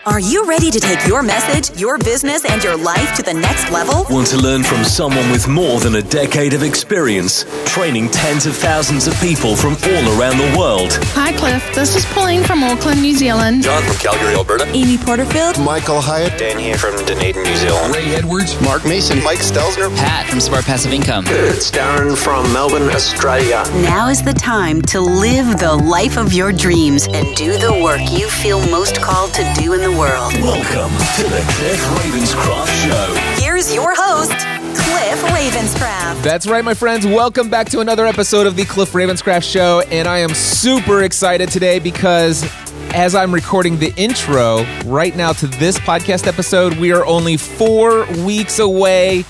Are you ready to take your message, your business, and your life to the next level? Want to learn from someone with more than a decade of experience, training tens of thousands of people from all around the world? Hi, Cliff. This is Pauline from Auckland, New Zealand. John from Calgary, Alberta. Amy Porterfield. Michael Hyatt. Dan here from Dunedin, New Zealand. Ray Edwards. Mark Mason. Mike Stelzner. Pat from Smart Passive Income. It's Darren from Melbourne, Australia. Now is the time to live the life of your dreams and do the work you feel most called to do in the world. Welcome to the Cliff Ravenscraft Show. Here's your host, Cliff Ravenscraft. That's right, my friends. Welcome back to another episode of the Cliff Ravenscraft Show. And I am super excited today because as I'm recording the intro right now to this podcast episode, we are only 4 weeks away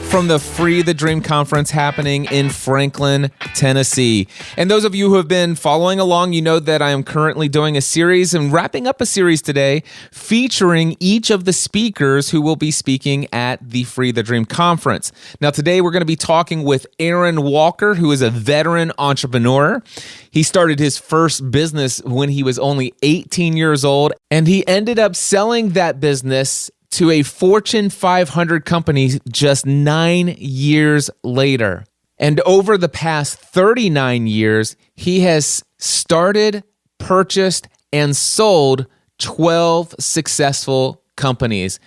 from the Free the Dream Conference happening in Franklin, Tennessee. And those of you who have been following along, you know that I am currently doing a series and wrapping up a series today featuring each of the speakers who will be speaking at the Free the Dream Conference. Now, today we're going to be talking with Aaron Walker, who is a veteran entrepreneur. He started his first business when he was only 18 years old, and he ended up selling that business to a Fortune 500 company just 9 years later. And over the past 39 years, he has started, purchased, and sold 12 successful companies.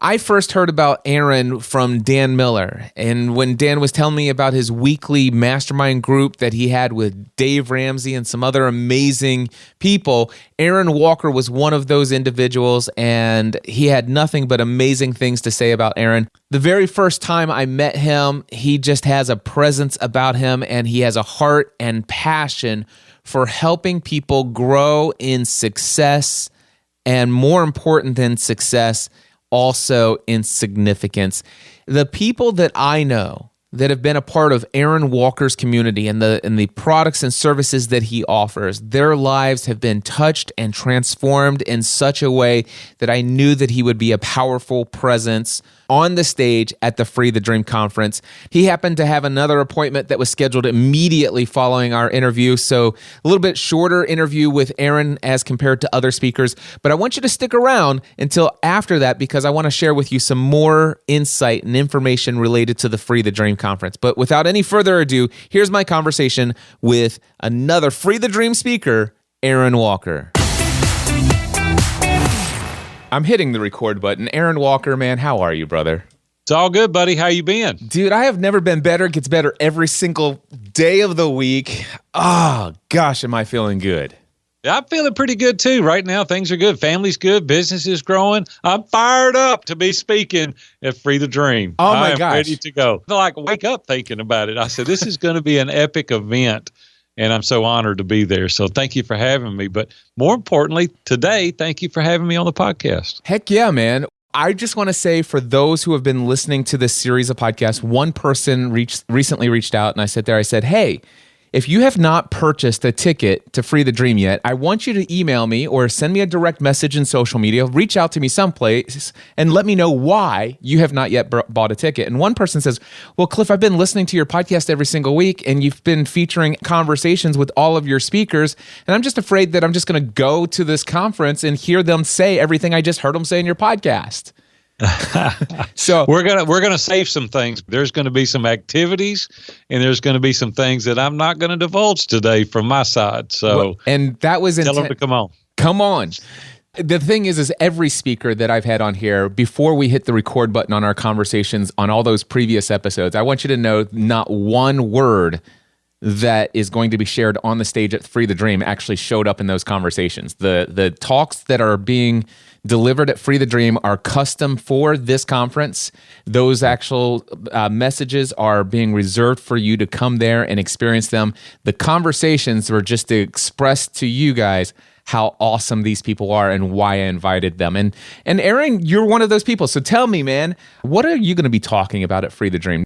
I first heard about Aaron from Dan Miller, and when Dan was telling me about his weekly mastermind group that he had with Dave Ramsey and some other amazing people, Aaron Walker was one of those individuals, and he had nothing but amazing things to say about Aaron. The very first time I met him, he just has a presence about him, and he has a heart and passion for helping people grow in success, and more important than success, also in significance. The people that I know that have been a part of Aaron Walker's community and the products and services that he offers, their lives have been touched and transformed in such a way that I knew that he would be a powerful presence on the stage at the Free the Dream Conference. He happened to have another appointment that was scheduled immediately following our interview, so a little bit shorter interview with Aaron as compared to other speakers. But I want you to stick around until after that because I want to share with you some more insight and information related to the Free the Dream Conference. But without any further ado, here's my conversation with another Free the Dream speaker, Aaron Walker. I'm hitting the record button. Aaron Walker, man, how are you, brother? It's all good, buddy. How you been? Dude, I have never been better. It gets better every single day of the week. Oh, gosh, am I feeling good? I'm feeling pretty good, too. Right now, things are good. Family's good. Business is growing. I'm fired up to be speaking at Free the Dream. Oh, my gosh. I'm ready to go. I wake up thinking about it. I said, this is going to be an epic event. And I'm so honored to be there. So thank you for having me. But more importantly, today, thank you for having me on the podcast. Heck yeah, man. I just want to say for those who have been listening to this series of podcasts, one person recently reached out and I said, hey, if you have not purchased a ticket to Free the Dream yet, I want you to email me or send me a direct message in social media, reach out to me someplace and let me know why you have not yet bought a ticket. And one person says, well, Cliff, I've been listening to your podcast every single week and you've been featuring conversations with all of your speakers. And I'm just afraid that I'm just going to go to this conference and hear them say everything I just heard them say in your podcast. So we're gonna save some things. There's going to be some activities, and there's going to be some things that I'm not going to divulge today from my side. So, and that was tell them to come on. Come on. The thing is every speaker that I've had on here, before we hit the record button on our conversations on all those previous episodes, I want you to know not one word that is going to be shared on the stage at Free the Dream actually showed up in those conversations. The talks that are being delivered at Free the Dream are custom for this conference. Those actual messages are being reserved for you to come there and experience them. The conversations were just to express to you guys how awesome these people are and why I invited them. And Aaron, you're one of those people. So tell me, man, what are you going to be talking about at Free the Dream?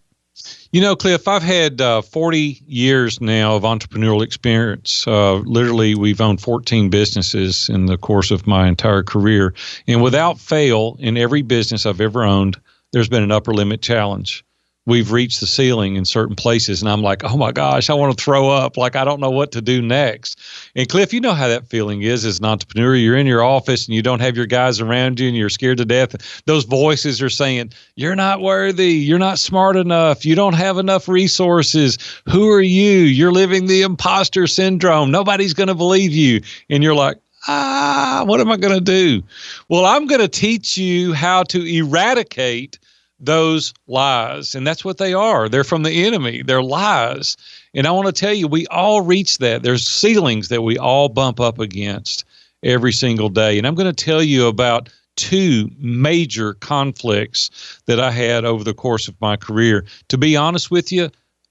You know, Cliff, I've had 40 years now of entrepreneurial experience. Literally, we've owned 14 businesses in the course of my entire career. And without fail, in every business I've ever owned, there's been an upper limit challenge. we've reached the ceiling in certain places. And I'm like, oh my gosh, I want to throw up. Like, I don't know what to do next. And Cliff, you know how that feeling is as an entrepreneur. You're in your office and you don't have your guys around you and you're scared to death. Those voices are saying, you're not worthy. You're not smart enough. You don't have enough resources. Who are you? You're living the imposter syndrome. Nobody's going to believe you. And you're like, what am I going to do? Well, I'm going to teach you how to eradicate those lies. And that's what they are. They're from the enemy. They're lies. And I want to tell you, we all reach that. There's ceilings that we all bump up against every single day. And I'm going to tell you about two major conflicts that I had over the course of my career. To be honest with you,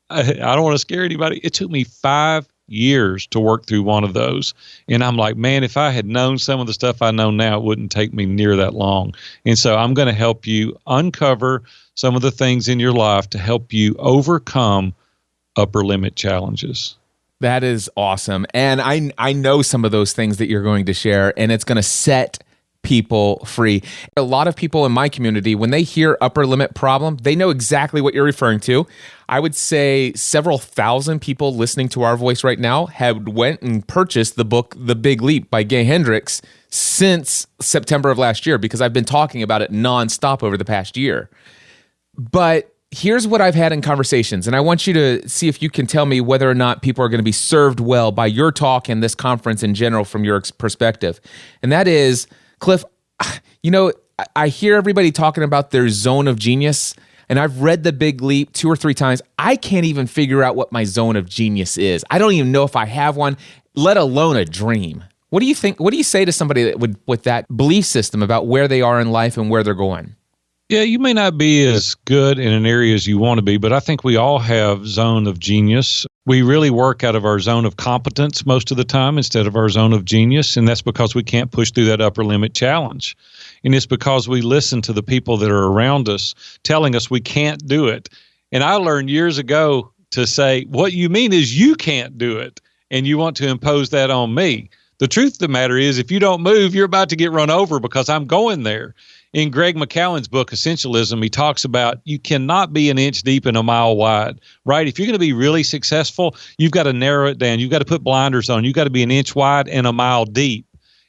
I don't want to scare anybody. It took me 5 years to work through one of those. And I'm like, man, if I had known some of the stuff I know now, it wouldn't take me near that long. And so I'm going to help you uncover some of the things in your life to help you overcome upper limit challenges. That is awesome. And I know some of those things that you're going to share, and it's going to set people free. A lot of people in my community, when they hear upper limit problem, they know exactly what you're referring to. I would say several thousand people listening to our voice right now have went and purchased the book, The Big Leap by Gay Hendricks since September of last year, because I've been talking about it nonstop over the past year. But here's what I've had in conversations, and I want you to see if you can tell me whether or not people are going to be served well by your talk and this conference in general from your perspective. And that is, Cliff, you know, I hear everybody talking about their zone of genius, and I've read The Big Leap 2 or 3 times. I can't even figure out what my zone of genius is. I don't even know if I have one, let alone a dream. What do you think? What do you say to somebody that would, with that belief system about where they are in life and where they're going? Yeah, you may not be as good in an area as you want to be, but I think we all have zone of genius. We really work out of our zone of competence most of the time instead of our zone of genius, and that's because we can't push through that upper limit challenge. And it's because we listen to the people that are around us telling us we can't do it. And I learned years ago to say, what you mean is you can't do it, and you want to impose that on me. The truth of the matter is, if you don't move, you're about to get run over because I'm going there. In Greg McCowan's book, Essentialism, he talks about you cannot be an inch deep and a mile wide, right? If you're going to be really successful, you've got to narrow it down. You've got to put blinders on. You've got to be an inch wide and a mile deep.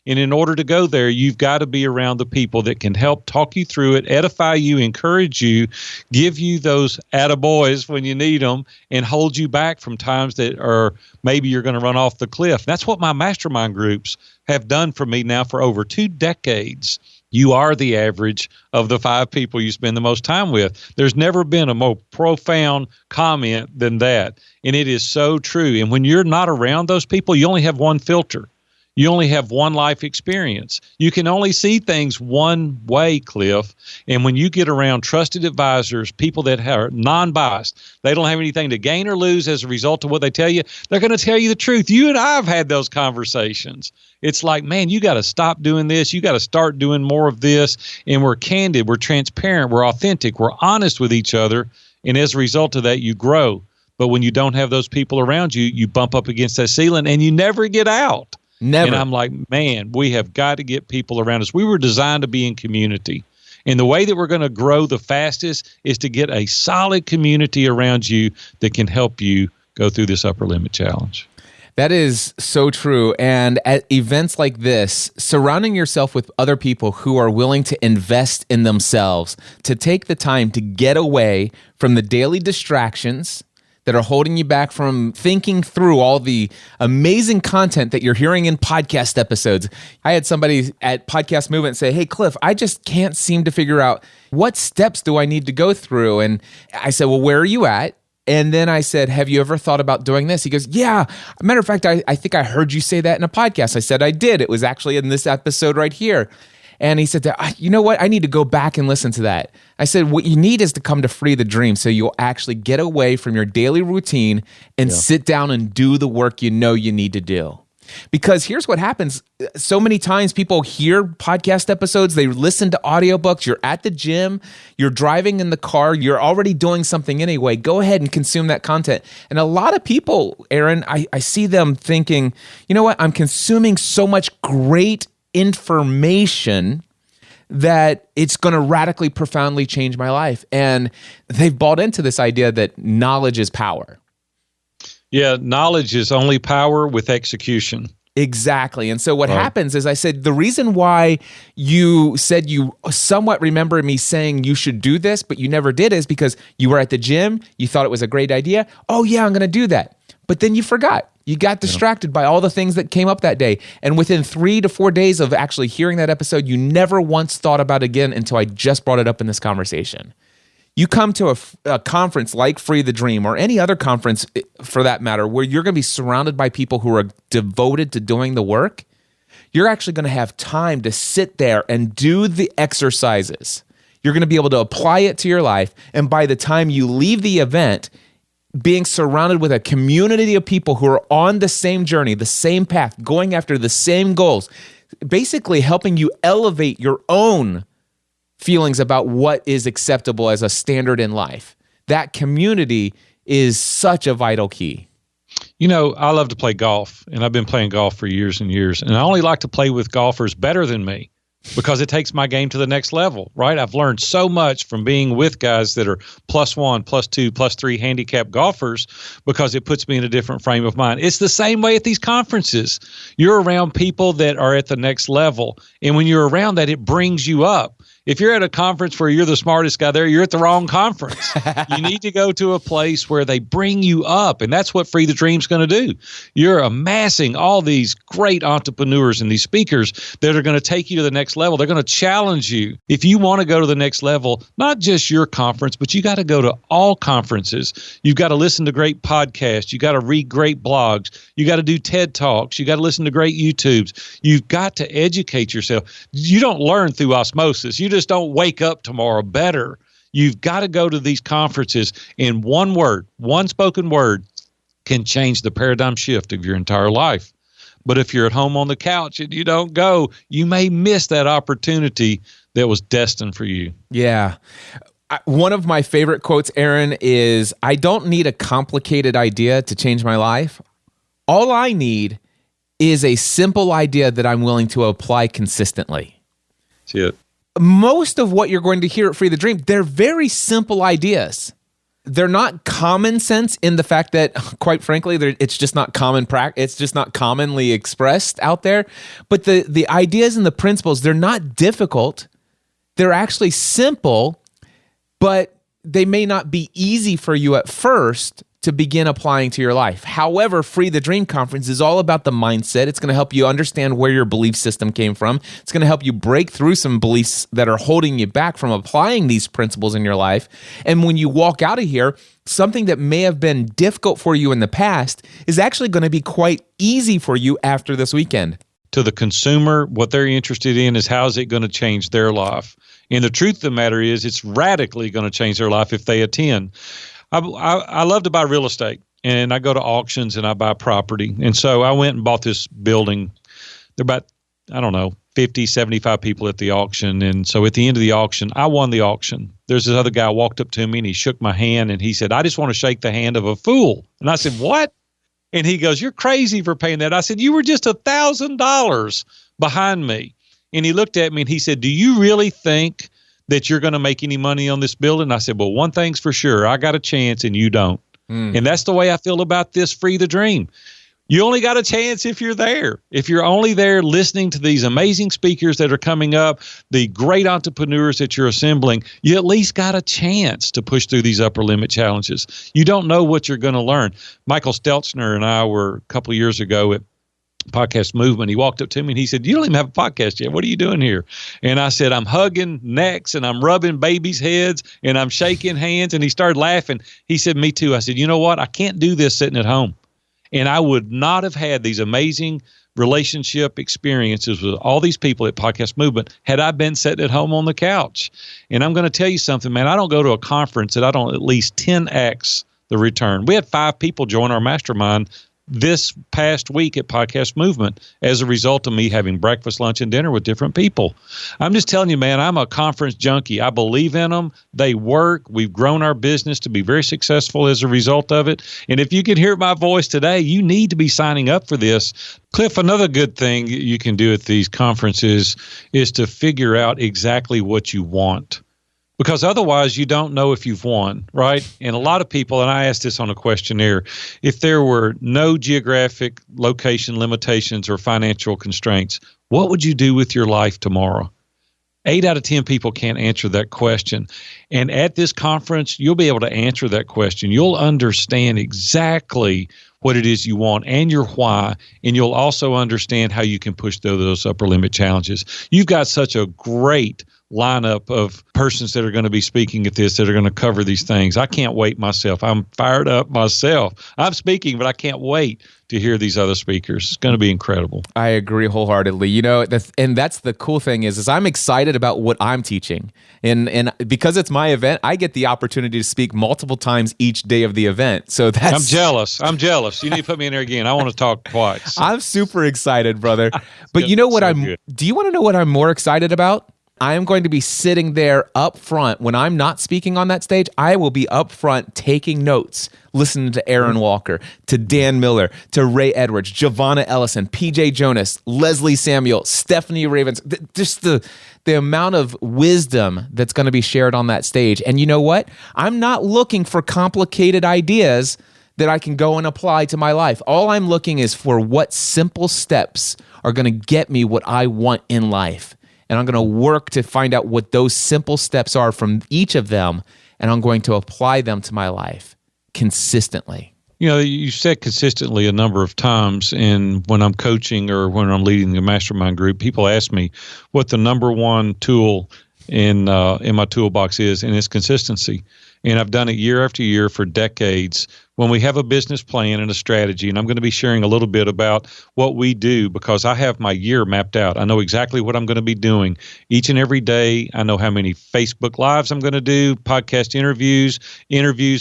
And in order to go there, you've got to be around the people that can help talk you through it, edify you, encourage you, give you those attaboys when you need them, and hold you back from times that are maybe you're going to run off the cliff. That's what my mastermind groups have done for me now for over 2 decades. You are the average of the 5 people you spend the most time with. There's never been a more profound comment than that. And it is so true. And when you're not around those people, you only have one filter. You only have one life experience. You can only see things one way, Cliff. And when you get around trusted advisors, people that are non-biased, they don't have anything to gain or lose as a result of what they tell you, they're going to tell you the truth. You and I have had those conversations. It's like, man, you got to stop doing this. You got to start doing more of this. And we're candid, we're transparent, we're authentic, we're honest with each other. And as a result of that, you grow. But when you don't have those people around you, you bump up against that ceiling and you never get out. Never. And I'm like, man, we have got to get people around us. We were designed to be in community. And the way that we're going to grow the fastest is to get a solid community around you that can help you go through this upper limit challenge. That is so true. And at events like this, surrounding yourself with other people who are willing to invest in themselves, to take the time to get away from the daily distractions that are holding you back from thinking through all the amazing content that you're hearing in podcast episodes. I had somebody at Podcast Movement say, hey, Cliff, I just can't seem to figure out what steps do I need to go through. And I said, well, where are you at? And then I said, have you ever thought about doing this? He goes, yeah. Matter of fact, I think I heard you say that in a podcast. I said, I did. It was actually in this episode right here. And he said, you know what? I need to go back and listen to that. I said, what you need is to come to Free the Dream so you'll actually get away from your daily routine and sit down and do the work you know you need to do. Because here's what happens. So many times people hear podcast episodes, they listen to audiobooks, you're at the gym, you're driving in the car, you're already doing something anyway. Go ahead and consume that content. And a lot of people, Aaron, I see them thinking, you know what? I'm consuming so much great information that it's going to radically, profoundly change my life. And they've bought into this idea that knowledge is power. Yeah, knowledge is only power with execution. Exactly. And so what happens is I said, the reason why you said you somewhat remember me saying you should do this, but you never did, is because you were at the gym, you thought it was a great idea. Oh yeah, I'm going to do that. But then you forgot. You got distracted by all the things that came up that day. And within 3 to 4 days of actually hearing that episode, you never once thought about it again until I just brought it up in this conversation. You come to a conference like Free the Dream, or any other conference for that matter, where you're going to be surrounded by people who are devoted to doing the work. You're actually going to have time to sit there and do the exercises. You're going to be able to apply it to your life. And by the time you leave the event, being surrounded with a community of people who are on the same journey, the same path, going after the same goals, basically helping you elevate your own feelings about what is acceptable as a standard in life. That community is such a vital key. You know, I love to play golf, and I've been playing golf for years and years. And I only like to play with golfers better than me because it takes my game to the next level, right? I've learned so much from being with guys that are +1, +2, +3 handicap golfers because it puts me in a different frame of mind. It's the same way at these conferences. You're around people that are at the next level. And when you're around that, it brings you up. If you're at a conference where you're the smartest guy there, you're at the wrong conference. You need to go to a place where they bring you up, and that's what Free the Dream's going to do. You're amassing all these great entrepreneurs and these speakers that are going to take you to the next level. They're going to challenge you. If you want to go to the next level, not just your conference, but you got to go to all conferences. You've got to listen to great podcasts. You got to read great blogs. You got to do TED Talks. You got to listen to great YouTubes. You've got to educate yourself. You don't learn through osmosis. You just don't wake up tomorrow better. You've got to go to these conferences, and one word, one spoken word can change the paradigm shift of your entire life. But if you're at home on the couch and you don't go, you may miss that opportunity that was destined for you. Yeah. One of my favorite quotes, Aaron, is, I don't need a complicated idea to change my life. All I need is a simple idea that I'm willing to apply consistently. See it. Most of what you're going to hear at Free the Dream, they're very simple ideas. They're not common sense in the fact that, quite frankly, it's just not it's just not commonly expressed out there. But the ideas and the principles, they're not difficult. They're actually simple, but they may not be easy for you at first to begin applying to your life. However, Free the Dream Conference is all about the mindset. It's going to help you understand where your belief system came from. It's going to help you break through some beliefs that are holding you back from applying these principles in your life. And when you walk out of here, something that may have been difficult for you in the past is actually going to be quite easy for you after this weekend. To the consumer, what they're interested in is how is it going to change their life? And the truth of the matter is it's radically going to change their life if they attend. I love to buy real estate, and I go to auctions and I buy property. And so I went and bought this building. There are about, 50, 75 people at the auction. And so at the end of the auction, I won the auction. There's this other guy walked up to me and he shook my hand and he said, I just want to shake the hand of a fool. And I said, what? And he goes, you're crazy for paying that. I said, you were just $1,000 behind me. And he looked at me and he said, do you really think that you're going to make any money on this building? I said, well, one thing's for sure. I got a chance and you don't. And that's the way I feel about this Free the Dream. You only got a chance if you're there. If you're only there listening to these amazing speakers that are coming up, the great entrepreneurs that you're assembling, you at least got a chance to push through these upper limit challenges. You don't know what you're going to learn. Michael Stelzner and I were a couple of years ago at Podcast Movement. He walked up to me and he said, you don't even have a podcast yet. What are you doing here? And I said, I'm hugging necks and I'm rubbing babies' heads and I'm shaking hands. And he started laughing. He said, me too. I said, you know what? I can't do this sitting at home. And I would not have had these amazing relationship experiences with all these people at Podcast Movement had I been sitting at home on the couch. And I'm going to tell you something, man. I don't go to a conference that I don't at least 10x the return. We had 5 people join our mastermind this past week at Podcast Movement as a result of me having breakfast, lunch, and dinner with different people. I'm just telling you, man, I'm a conference junkie. I believe in them. They work. We've grown our business to be very successful as a result of it. And if you can hear my voice today, you need to be signing up for this. Cliff, another good thing you can do at these conferences is to figure out exactly what you want. Because otherwise, you don't know if you've won, right? And a lot of people, and I asked this on a questionnaire, if there were no geographic location limitations or financial constraints, what would you do with your life tomorrow? 8 out of 10 people can't answer that question. And at this conference, you'll be able to answer that question. You'll understand exactly what it is you want and your why, and you'll also understand how you can push those upper limit challenges. You've got such a great lineup of persons that are going to be speaking at this that are going to cover these things. I can't wait myself. I'm fired up myself. I'm speaking, but I can't wait to hear these other speakers. It's going to be incredible. I agree wholeheartedly. You know, and that's the cool thing is I'm excited about what I'm teaching. And because it's my event, I get the opportunity to speak multiple times each day of the event. So that's... I'm jealous. You need to put me in there again. I want to talk twice. I'm super excited, brother. But you know what do you want to know what I'm more excited about? I am going to be sitting there up front. When I'm not speaking on that stage, I will be up front taking notes, listening to Aaron Walker, to Dan Miller, to Ray Edwards, Giovanna Ellison, PJ Jonas, Leslie Samuel, Stephanie Ravens. Just the amount of wisdom that's going to be shared on that stage. And you know what? I'm not looking for complicated ideas that I can go and apply to my life. All I'm looking is for what simple steps are going to get me what I want in life. And I'm going to work to find out what those simple steps are from each of them, and I'm going to apply them to my life consistently. You know, you said consistently a number of times, and when I'm coaching or when I'm leading the mastermind group, people ask me what the number one tool in my toolbox is, and it's consistency. And I've done it year after year for decades. When we have a business plan and a strategy, and I'm going to be sharing a little bit about what we do because I have my year mapped out. I know exactly what I'm going to be doing each and every day. I know how many Facebook Lives I'm going to do, podcast interviews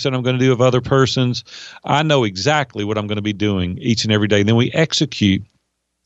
that I'm going to do of other persons. I know exactly what I'm going to be doing each and every day. Then we execute.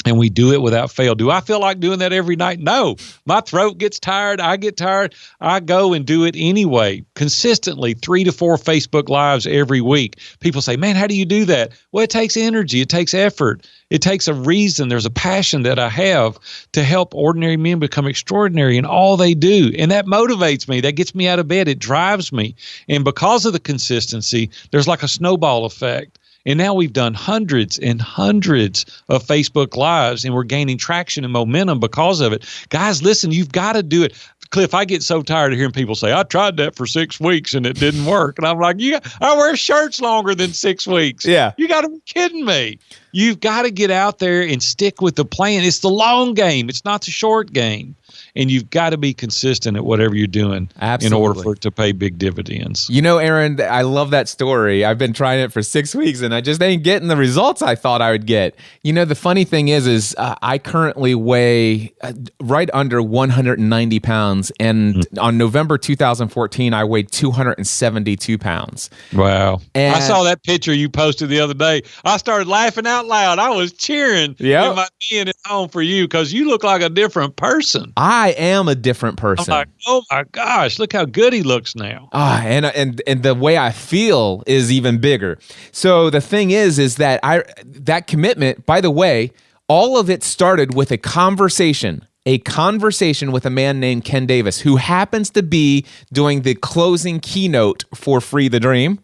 And we do it without fail. Do I feel like doing that every night? No. My throat gets tired. I get tired. I go and do it anyway. Consistently, 3 to 4 Facebook Lives every week. People say, man, how do you do that? Well, it takes energy. It takes effort. It takes a reason. There's a passion that I have to help ordinary men become extraordinary in all they do. And that motivates me. That gets me out of bed. It drives me. And because of the consistency, there's like a snowball effect. And now we've done hundreds and hundreds of Facebook Lives, and we're gaining traction and momentum because of it. Guys, listen, you've got to do it. Cliff, I get so tired of hearing people say, I tried that for 6 weeks and it didn't work. And I'm like, I wear shirts longer than 6 weeks. Yeah. You got to be kidding me. You've got to get out there and stick with the plan. It's the long game. It's not the short game. And you've got to be consistent at whatever you're doing in order for it to pay big dividends. You know, Aaron, I love that story. I've been trying it for 6 weeks and I just ain't getting the results I thought I would get. You know, the funny thing is I currently weigh right under 190 pounds. And on November 2014, I weighed 272 pounds. Wow. And I saw that picture you posted the other day. I started laughing out loud. I was cheering in my being at home for you because you look like a different person. I am a different person. I'm like, oh my gosh, look how good he looks now. And the way I feel is even bigger. So the thing is that that commitment, by the way, all of it started with a conversation with a man named Ken Davis, who happens to be doing the closing keynote for Free the Dream.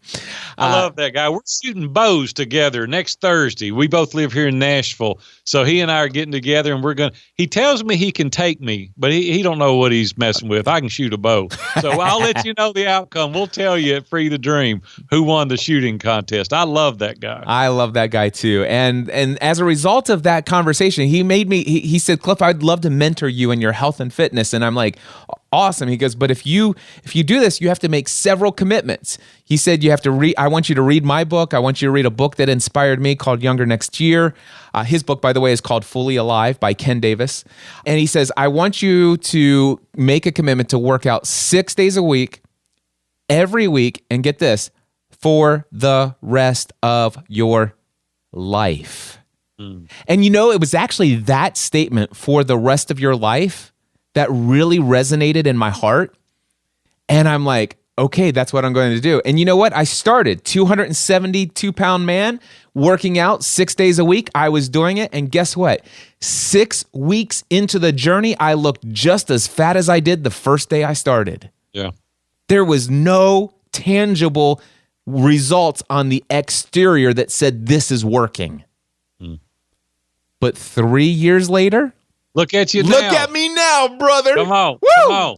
I love that guy. We're shooting bows together next Thursday. We both live here in Nashville. So he and I are getting together and he tells me he can take me, but he don't know what he's messing with. I can shoot a bow. So I'll let you know the outcome. We'll tell you at Free the Dream who won the shooting contest. I love that guy. I love that guy too. And as a result of that conversation, he said, Cliff, I'd love to mentor you in your health and fitness. And I'm like, awesome. He goes, but if you do this, you have to make several commitments. He said, you have to I want you to read my book. I want you to read a book that inspired me called Younger Next Year. His book, by the way, is called Fully Alive by Ken Davis. And he says, I want you to make a commitment to work out 6 days a week, every week, and get this, for the rest of your life. And it was actually that statement, for the rest of your life, that really resonated in my heart. And I'm like, okay, that's what I'm going to do. And you know what? I started 272-pound man, working out 6 days a week. I was doing it. And guess what? 6 weeks into the journey, I looked just as fat as I did the first day I started. Yeah. There was no tangible results on the exterior that said this is working. But 3 years later, look at you now. Look at me now, brother. Come on. Woo! Come on.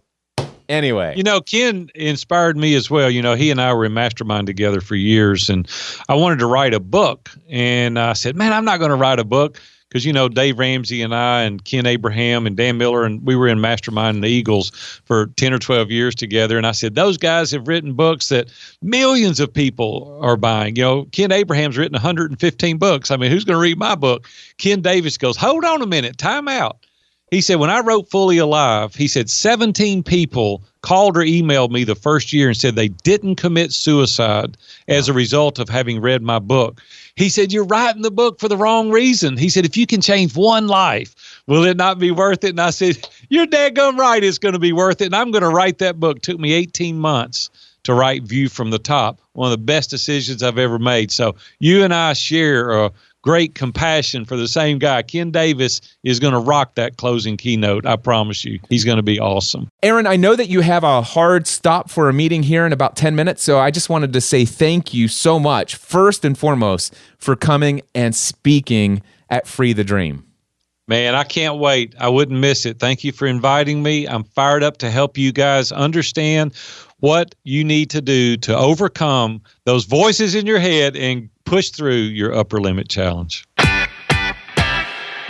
Anyway. Ken inspired me as well. He and I were in mastermind together for years, and I wanted to write a book. And I said, man, I'm not going to write a book because, Dave Ramsey and I and Ken Abraham and Dan Miller, and we were in mastermind and the Eagles for 10 or 12 years together. And I said, those guys have written books that millions of people are buying. Ken Abraham's written 115 books. I mean, who's going to read my book? Ken Davis goes, hold on a minute, time out. He said, when I wrote Fully Alive, he said 17 people called or emailed me the first year and said they didn't commit suicide as a result of having read my book. He said, you're writing the book for the wrong reason. He said, if you can change one life, will it not be worth it? And I said, you're daggone right, it's going to be worth it. And I'm going to write that book. It took me 18 months to write View from the Top, one of the best decisions I've ever made. So you and I share a great compassion for the same guy. Ken Davis is going to rock that closing keynote. I promise you. He's going to be awesome. Aaron, I know that you have a hard stop for a meeting here in about 10 minutes, so I just wanted to say thank you so much, first and foremost, for coming and speaking at Free the Dream. Man, I can't wait. I wouldn't miss it. Thank you for inviting me. I'm fired up to help you guys understand what you need to do to overcome those voices in your head and push through your upper limit challenge.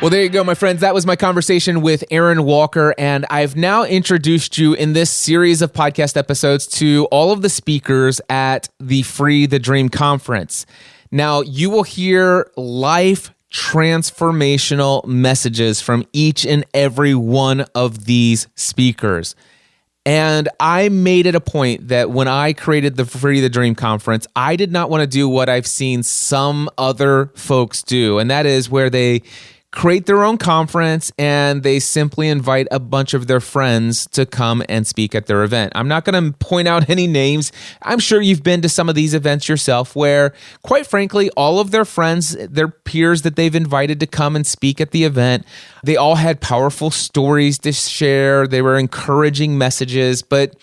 Well, there you go, my friends. That was my conversation with Aaron Walker, and I've now introduced you in this series of podcast episodes to all of the speakers at the Free the Dream conference. Now, you will hear life transformational messages from each and every one of these speakers. And I made it a point that when I created the Free the Dream conference, I did not want to do what I've seen some other folks do. And that is where they create their own conference and they simply invite a bunch of their friends to come and speak at their event. I'm not going to point out any names. I'm sure you've been to some of these events yourself where, quite frankly, all of their friends, their peers that they've invited to come and speak at the event, they all had powerful stories to share. They were encouraging messages, but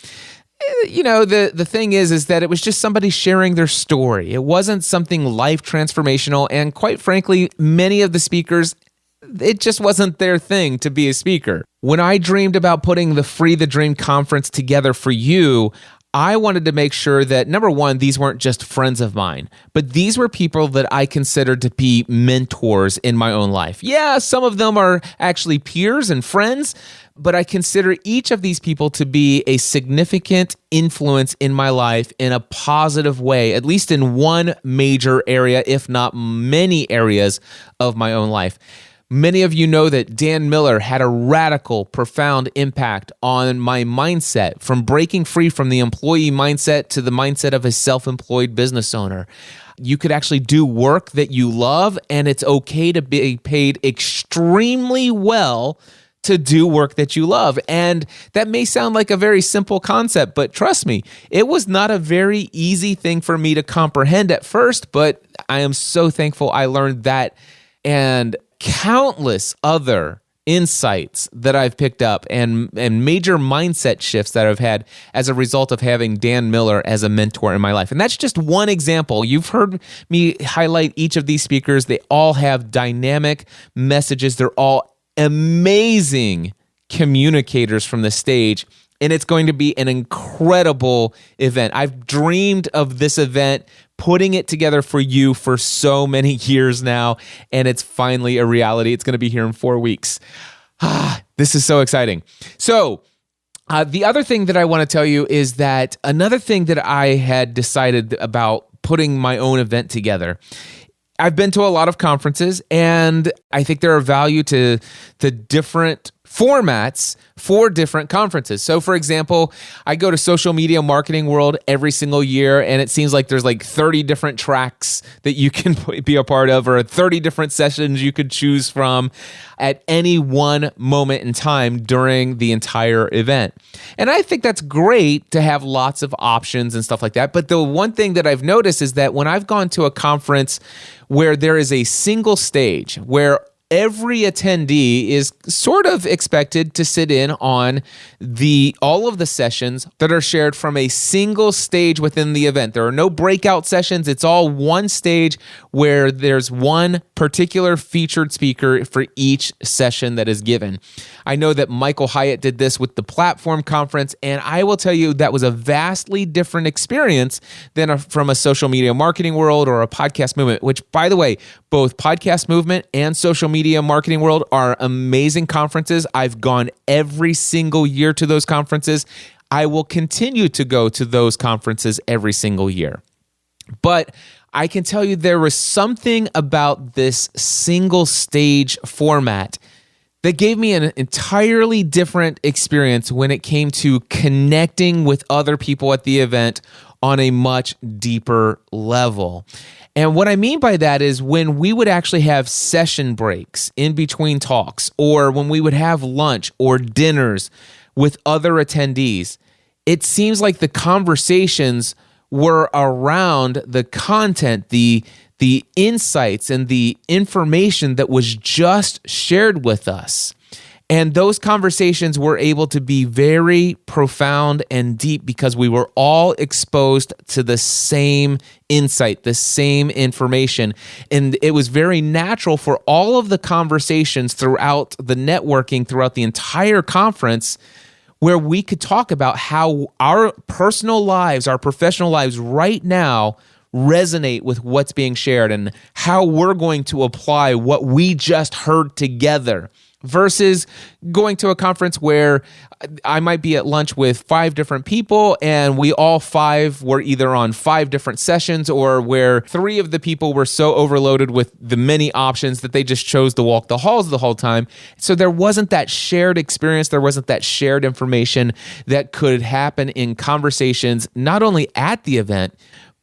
the thing is that it was just somebody sharing their story. It wasn't something life transformational. And quite frankly, many of the speakers, it just wasn't their thing to be a speaker. When I dreamed about putting the Free the Dream conference together for you, I wanted to make sure that, number one, these weren't just friends of mine, but these were people that I considered to be mentors in my own life. Yeah, some of them are actually peers and friends, but I consider each of these people to be a significant influence in my life in a positive way, at least in one major area, if not many areas of my own life. Many of you know that Dan Miller had a radical, profound impact on my mindset, from breaking free from the employee mindset to the mindset of a self-employed business owner. You could actually do work that you love, and it's okay to be paid extremely well to do work that you love. And that may sound like a very simple concept, but trust me, it was not a very easy thing for me to comprehend at first, but I am so thankful I learned that, and countless other insights that I've picked up and major mindset shifts that I've had as a result of having Dan Miller as a mentor in my life. And that's just one example. You've heard me highlight each of these speakers. They all have dynamic messages. They're all amazing communicators from the stage, and it's going to be an incredible event. I've dreamed of this event, putting it together for you for so many years now, and it's finally a reality. It's going to be here in 4 weeks. This is so exciting. So, the other thing that I want to tell you is that another thing that I had decided about putting my own event together, I've been to a lot of conferences, and I think there are value to the different formats for different conferences. So for example, I go to Social Media Marketing World every single year, and it seems like there's like 30 different tracks that you can be a part of, or 30 different sessions you could choose from at any one moment in time during the entire event. And I think that's great to have lots of options and stuff like that. But the one thing that I've noticed is that when I've gone to a conference where there is a single stage, where every attendee is sort of expected to sit in on all of the sessions that are shared from a single stage within the event. There are no breakout sessions. It's all one stage where there's one particular featured speaker for each session that is given. I know that Michael Hyatt did this with the Platform Conference, and I will tell you that was a vastly different experience than from a Social Media Marketing World or a Podcast Movement, which, by the way, both Podcast Movement and Social Media Marketing World are amazing conferences. I've gone every single year to those conferences. I will continue to go to those conferences every single year. But I can tell you there was something about this single stage format that gave me an entirely different experience when it came to connecting with other people at the event on a much deeper level. And what I mean by that is when we would actually have session breaks in between talks, or when we would have lunch or dinners with other attendees, it seems like the conversations were around the content, the insights and the information that was just shared with us. And those conversations were able to be very profound and deep because we were all exposed to the same insight, the same information. And it was very natural for all of the conversations throughout the networking, throughout the entire conference, where we could talk about how our personal lives, our professional lives right now resonate with what's being shared and how we're going to apply what we just heard together. Versus going to a conference where I might be at lunch with 5 different people and we all 5 were either on 5 different sessions, or where 3 of the people were so overloaded with the many options that they just chose to walk the halls the whole time. So there wasn't that shared experience, there wasn't that shared information that could happen in conversations, not only at the event,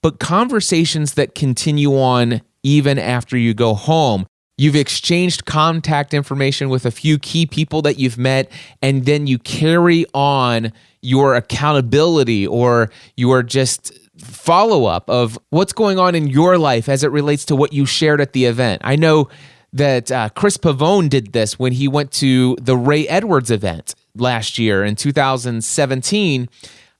but conversations that continue on even after you go home. You've exchanged contact information with a few key people that you've met, and then you carry on your accountability or your just follow-up of what's going on in your life as it relates to what you shared at the event. I know that Chris Pavone did this when he went to the Ray Edwards event last year in 2017.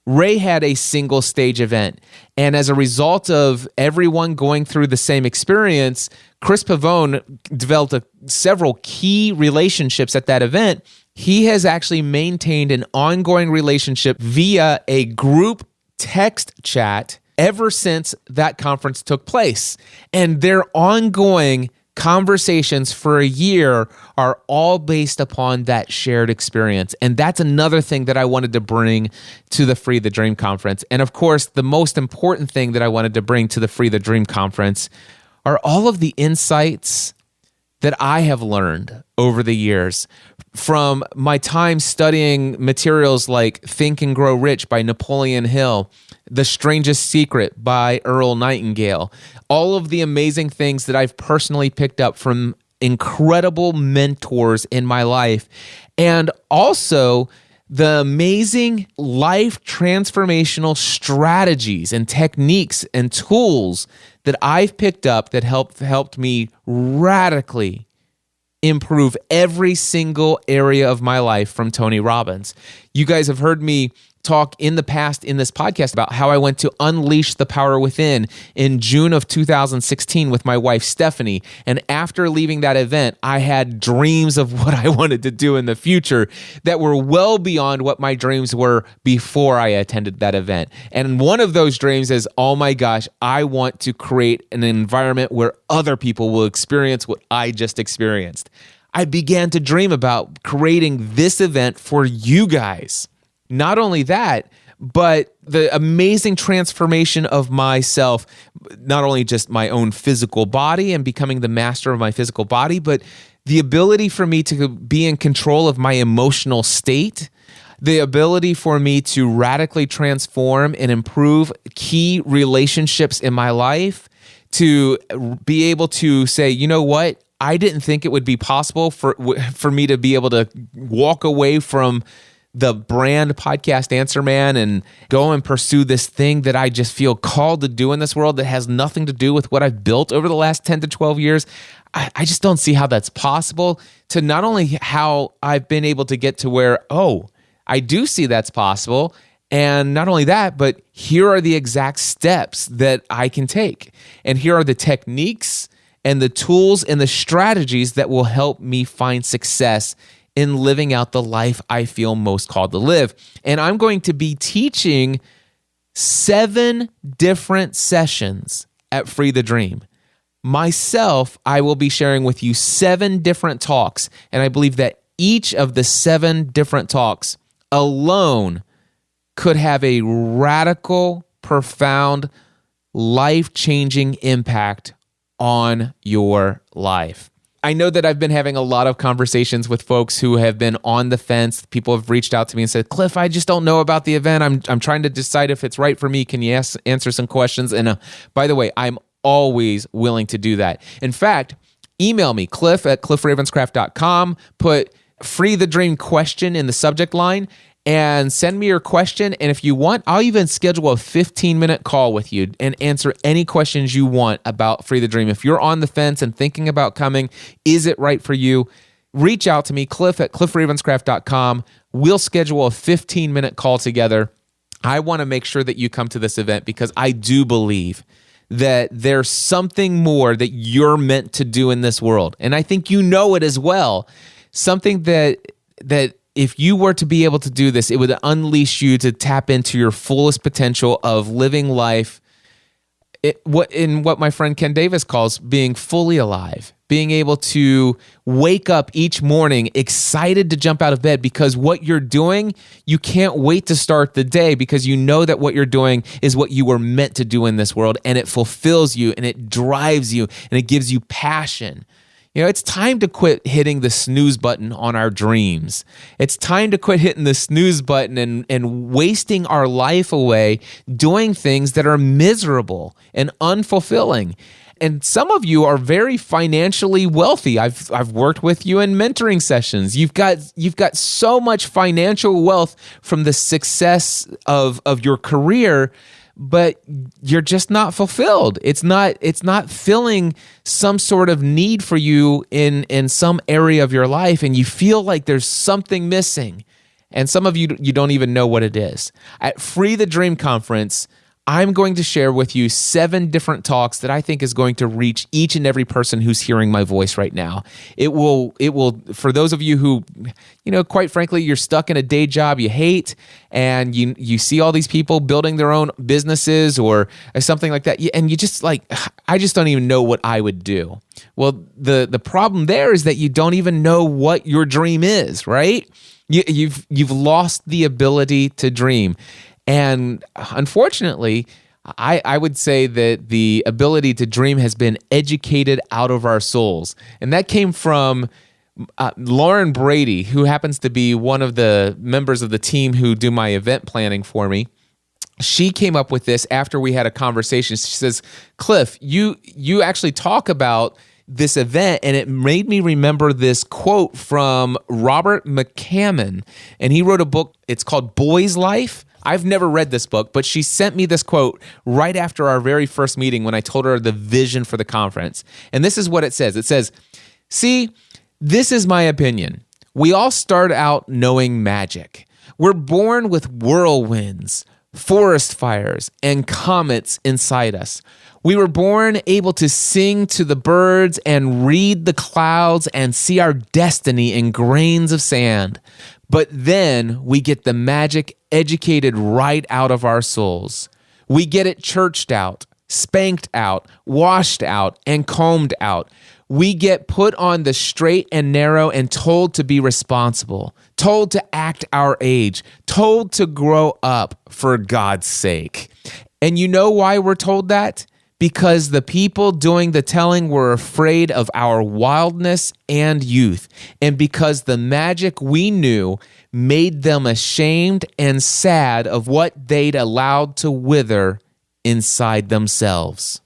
Ray had a single stage event, and as a result of everyone going through the same experience, Chris Pavone developed several key relationships at that event. He has actually maintained an ongoing relationship via a group text chat ever since that conference took place. And their ongoing conversations for a year are all based upon that shared experience. And that's another thing that I wanted to bring to the Free the Dream Conference. And of course, the most important thing that I wanted to bring to the Free the Dream Conference are all of the insights that I have learned over the years from my time studying materials like Think and Grow Rich by Napoleon Hill, The Strangest Secret by Earl Nightingale, all of the amazing things that I've personally picked up from incredible mentors in my life, and also the amazing life transformational strategies and techniques and tools that I've picked up that helped me radically improve every single area of my life from Tony Robbins. You guys have heard me talk in the past in this podcast about how I went to Unleash the Power Within in June of 2016 with my wife, Stephanie. And after leaving that event, I had dreams of what I wanted to do in the future that were well beyond what my dreams were before I attended that event. And one of those dreams is, oh my gosh, I want to create an environment where other people will experience what I just experienced. I began to dream about creating this event for you guys. Not only that, but the amazing transformation of myself, not only just my own physical body and becoming the master of my physical body, but the ability for me to be in control of my emotional state, the ability for me to radically transform and improve key relationships in my life, to be able to say, you know what, I didn't think it would be possible for me to be able to walk away from the brand Podcast Answer Man and go and pursue this thing that I just feel called to do in this world that has nothing to do with what I've built over the last 10 to 12 years. I just don't see how that's possible. To not only how I've been able to get to where, I do see that's possible. And not only that, but here are the exact steps that I can take. And here are the techniques and the tools and the strategies that will help me find success in living out the life I feel most called to live. And I'm going to be teaching 7 different sessions at Free the Dream. Myself, I will be sharing with you 7 different talks, and I believe that each of the 7 different talks alone could have a radical, profound, life-changing impact on your life. I know that I've been having a lot of conversations with folks who have been on the fence. People have reached out to me and said, Cliff, I just don't know about the event. I'm trying to decide if it's right for me. Can you answer some questions? And by the way, I'm always willing to do that. In fact, email me, cliff@cliffravenscraft.com, put Free the Dream question in the subject line, and send me your question. And if you want, I'll even schedule a 15-minute call with you and answer any questions you want about Free the Dream. If you're on the fence and thinking about coming, is it right for you? Reach out to me, cliff@cliffravenscraft.com. We'll schedule a 15-minute call together. I want to make sure that you come to this event because I do believe that there's something more that you're meant to do in this world. And I think you know it as well. Something that if you were to be able to do this, it would unleash you to tap into your fullest potential of living life, what my friend Ken Davis calls being fully alive, being able to wake up each morning excited to jump out of bed because what you're doing, you can't wait to start the day because you know that what you're doing is what you were meant to do in this world, and it fulfills you and it drives you and it gives you passion. You know, it's time to quit hitting the snooze button on our dreams. It's time to quit hitting the snooze button and wasting our life away doing things that are miserable and unfulfilling. And some of you are very financially wealthy. I've worked with you in mentoring sessions. You've got so much financial wealth from the success of your career, but you're just not fulfilled. It's not filling some sort of need for you in some area of your life, and you feel like there's something missing. And some of you don't even know what it is. At Free the Dream Conference, I'm going to share with you 7 different talks that I think is going to reach each and every person who's hearing my voice right now. It will, for those of you who, quite frankly, you're stuck in a day job you hate, and you see all these people building their own businesses or something like that, and you just I just don't even know what I would do. Well, the problem there is that you don't even know what your dream is, right? You've lost the ability to dream. And unfortunately, I would say that the ability to dream has been educated out of our souls. And that came from Lauren Brady, who happens to be one of the members of the team who do my event planning for me. She came up with this after we had a conversation. She says, Cliff, you actually talk about this event, and it made me remember this quote from Robert McCammon. And he wrote a book, it's called Boy's Life. I've never read this book, but she sent me this quote right after our very first meeting when I told her the vision for the conference. And this is what it says. It says, see, this is my opinion. We all start out knowing magic. We're born with whirlwinds, forest fires, and comets inside us. We were born able to sing to the birds and read the clouds and see our destiny in grains of sand. But then we get the magic educated right out of our souls. We get it churched out, spanked out, washed out, and combed out. We get put on the straight and narrow and told to be responsible, told to act our age, told to grow up for God's sake. And you know why we're told that? because the people doing the telling were afraid of our wildness and youth, and because the magic we knew made them ashamed and sad of what they'd allowed to wither inside themselves.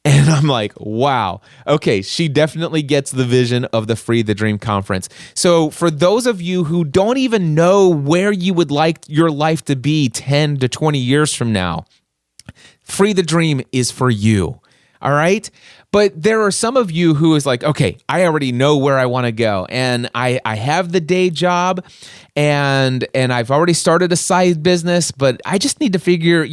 And I'm like, wow. Okay, she definitely gets the vision of the Free the Dream conference. So for those of you who don't even know where you would like your life to be 10 to 20 years from now, Free the Dream is for you. All right? But there are some of you who is like, okay, I already know where I want to go. And I have the day job and I've already started a side business, but I just need to figure,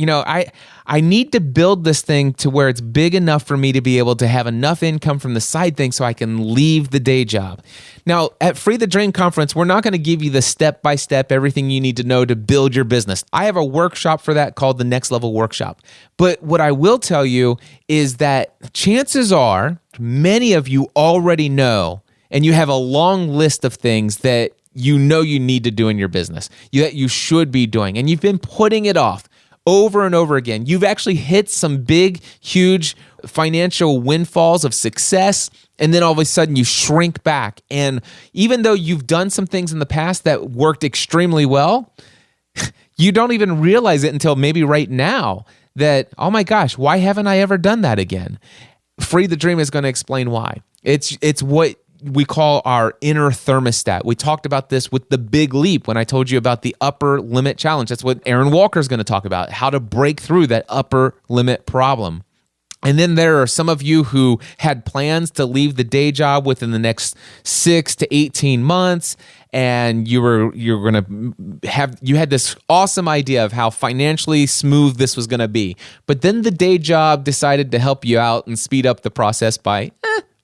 I need to build this thing to where it's big enough for me to be able to have enough income from the side thing so I can leave the day job. Now, at Free the Dream Conference, we're not going to give you the step-by-step, everything you need to know to build your business. I have a workshop for that called the Next Level Workshop. But what I will tell you is that chances are many of you already know, and you have a long list of things that you know you need to do in your business, that you should be doing, and you've been putting it off over and over again. You've actually hit some big, huge financial windfalls of success, and then all of a sudden you shrink back. And even though you've done some things in the past that worked extremely well, you don't even realize it until maybe right now that, oh my gosh, why haven't I ever done that again? Free the Dream is going to explain why. It's what we call our inner thermostat. We talked about this with the big leap when I told you about the upper limit challenge. That's what Aaron Walker is going to talk about, how to break through that upper limit problem. And then there are some of you who had plans to leave the day job within the next 6 to 18 months, and you had this awesome idea of how financially smooth this was going to be. But then the day job decided to help you out and speed up the process by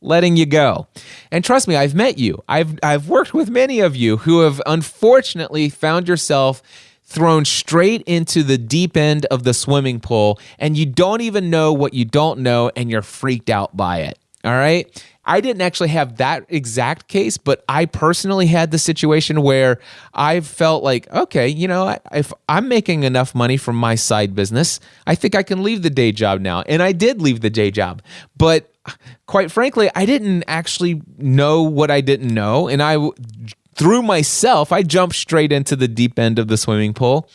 letting you go. And trust me, I've met you. I've worked with many of you who have unfortunately found yourself thrown straight into the deep end of the swimming pool, and you don't even know what you don't know, and you're freaked out by it. All right? I didn't actually have that exact case, but I personally had the situation where I felt like, okay, if I'm making enough money from my side business, I think I can leave the day job now. And I did leave the day job. But quite frankly, I didn't actually know what I didn't know. And through myself, I jumped straight into the deep end of the swimming pool.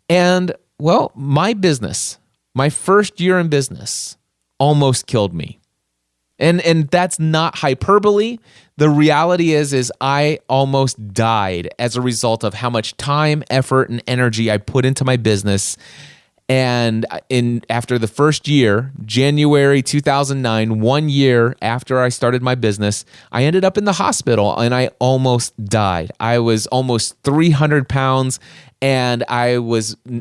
And, well, my business, my first year in business, almost killed me. And that's not hyperbole. The reality is I almost died as a result of how much time, effort, and energy I put into my business. And after the first year, January 2009, 1 year after I started my business, I ended up in the hospital and I almost died. I was almost 300 pounds and I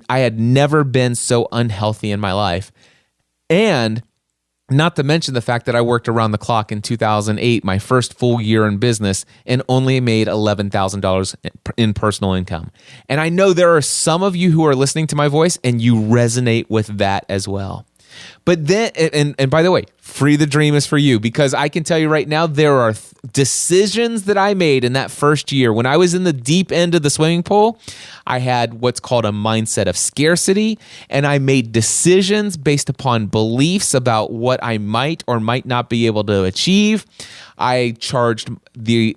had never been so unhealthy in my life. And not to mention the fact that I worked around the clock in 2008, my first full year in business, and only made $11,000 in personal income. And I know there are some of you who are listening to my voice and you resonate with that as well. But then, and by the way, Free the Dream is for you, because I can tell you right now, there are decisions that I made in that first year. When I was in the deep end of the swimming pool, I had what's called a mindset of scarcity, and I made decisions based upon beliefs about what I might or might not be able to achieve. I charged the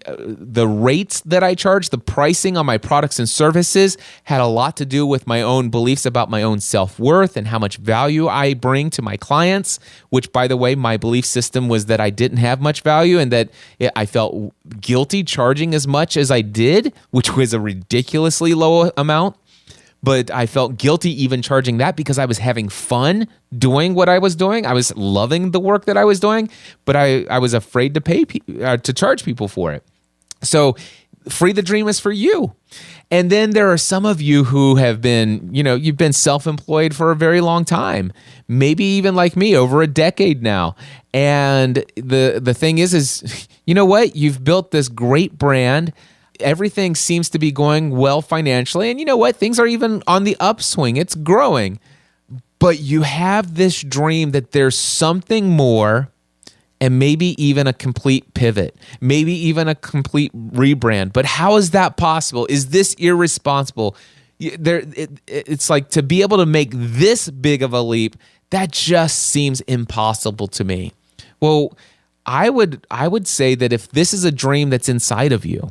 rates that I charged, the pricing on my products and services had a lot to do with my own beliefs about my own self-worth and how much value I bring to my clients, which, by the way, my belief system was that I didn't have much value and that I felt guilty charging as much as I did, which was a ridiculously low amount. But I felt guilty even charging that because I was having fun doing what I was doing. I was loving the work that I was doing, but I was afraid to pay to charge people for it. So Free the Dream is for you. And then there are some of you who have been, you've been self-employed for a very long time, maybe even like me, over a decade now. And the thing is, you know what? You've built this great brand. Everything seems to be going well financially. And you know what? Things are even on the upswing. It's growing. But you have this dream that there's something more, and maybe even a complete pivot, maybe even a complete rebrand. But how is that possible? Is this irresponsible? It's like, to be able to make this big of a leap, That just seems impossible to me. Well, I would say that if this is a dream that's inside of you,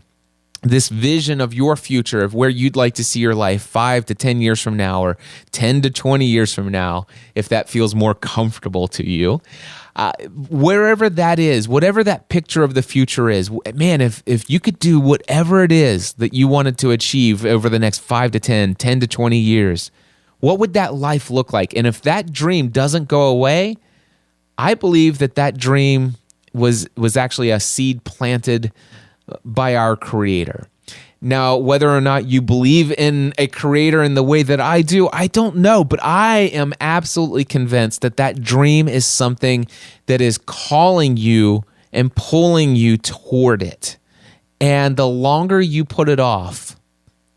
this vision of your future, of where you'd like to see your life 5 to 10 years from now, or 10 to 20 years from now, if that feels more comfortable to you, wherever that is, whatever that picture of the future is, man, if you could do whatever it is that you wanted to achieve over the next 5 to 10 to 20 years, what would that life look like? And if that dream doesn't go away, I believe that dream was actually a seed planted by our Creator. Now, whether or not you believe in a Creator in the way that I do, I don't know, but I am absolutely convinced that dream is something that is calling you and pulling you toward it. And the longer you put it off,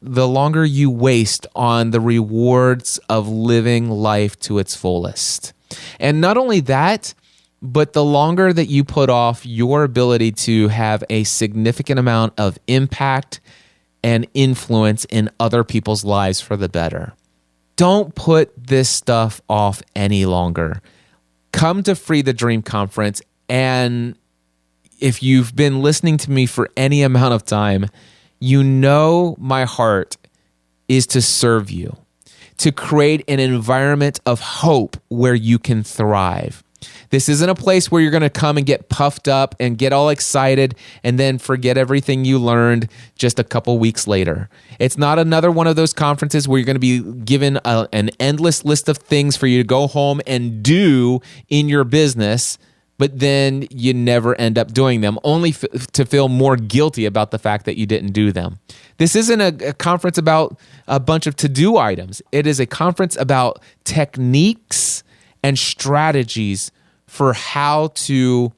the longer you waste on the rewards of living life to its fullest. And not only that, but the longer that you put off your ability to have a significant amount of impact and influence in other people's lives for the better. Don't put this stuff off any longer. Come to Free the Dream Conference, and if you've been listening to me for any amount of time, you know my heart is to serve you, to create an environment of hope where you can thrive. This isn't a place where you're going to come and get puffed up and get all excited and then forget everything you learned just a couple weeks later. It's not another one of those conferences where you're going to be given an endless list of things for you to go home and do in your business, but then you never end up doing them, only to feel more guilty about the fact that you didn't do them. This isn't a conference about a bunch of to-do items. It is a conference about techniques and strategies for how to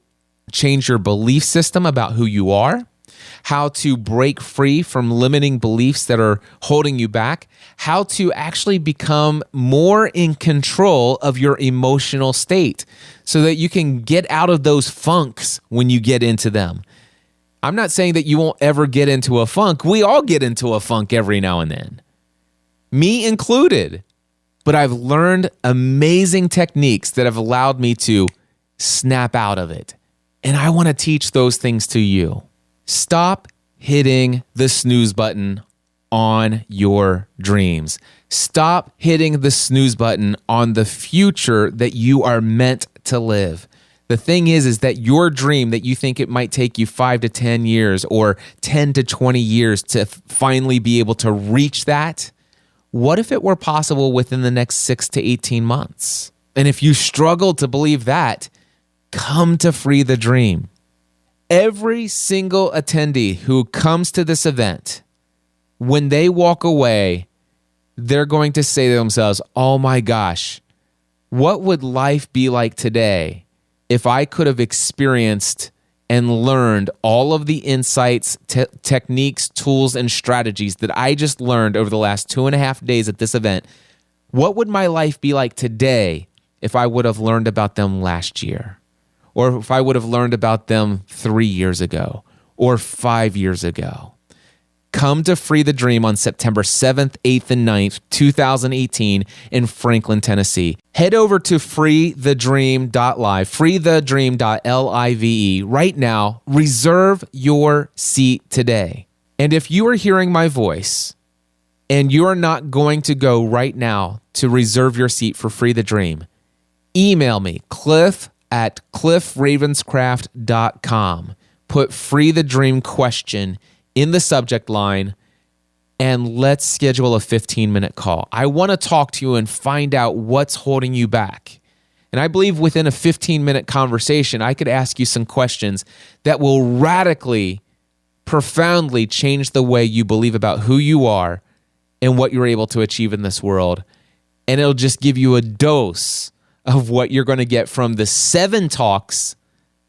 change your belief system about who you are, how to break free from limiting beliefs that are holding you back, how to actually become more in control of your emotional state so that you can get out of those funks when you get into them. I'm not saying that you won't ever get into a funk. We all get into a funk every now and then, me included. But I've learned amazing techniques that have allowed me to snap out of it. And I want to teach those things to you. Stop hitting the snooze button on your dreams. Stop hitting the snooze button on the future that you are meant to live. The thing is that your dream that you think it might take you 5 to 10 years or 10 to 20 years to finally be able to reach that, what if it were possible within the next 6 to 18 months? And if you struggle to believe that, come to Free the Dream. Every single attendee who comes to this event, when they walk away, they're going to say to themselves, oh my gosh, what would life be like today if I could have experienced and learned all of the insights, techniques, tools, and strategies that I just learned over the last 2.5 days at this event? What would my life be like today if I would have learned about them last year? Or if I would have learned about them 3 years ago or 5 years ago? Come to Free the Dream on September 7th, 8th, and 9th, 2018 in Franklin, Tennessee. Head over to freethedream.live, freethedream.live right now. Reserve your seat today. And if you are hearing my voice and you are not going to go right now to reserve your seat for Free the Dream, email me, cliff@cliffravenscraft.com. Put Free the Dream question in the subject line, and let's schedule a 15-minute call. I want to talk to you and find out what's holding you back. And I believe within a 15-minute conversation, I could ask you some questions that will radically, profoundly change the way you believe about who you are and what you're able to achieve in this world. And it'll just give you a dose of what you're going to get from the 7 talks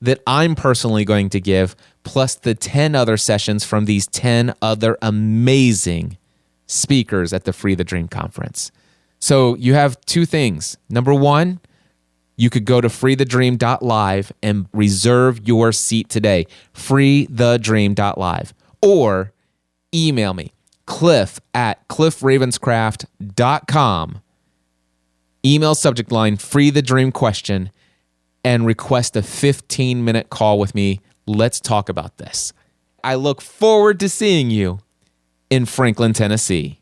that I'm personally going to give, plus the 10 other sessions from these 10 other amazing speakers at the Free the Dream Conference. So you have 2 things. Number 1, you could go to freethedream.live and reserve your seat today. freethedream.live. Or email me, cliff@cliffravenscraft.com, email subject line, free the dream question, and request a 15-minute call with me. Let's talk about this. I look forward to seeing you in Franklin, Tennessee.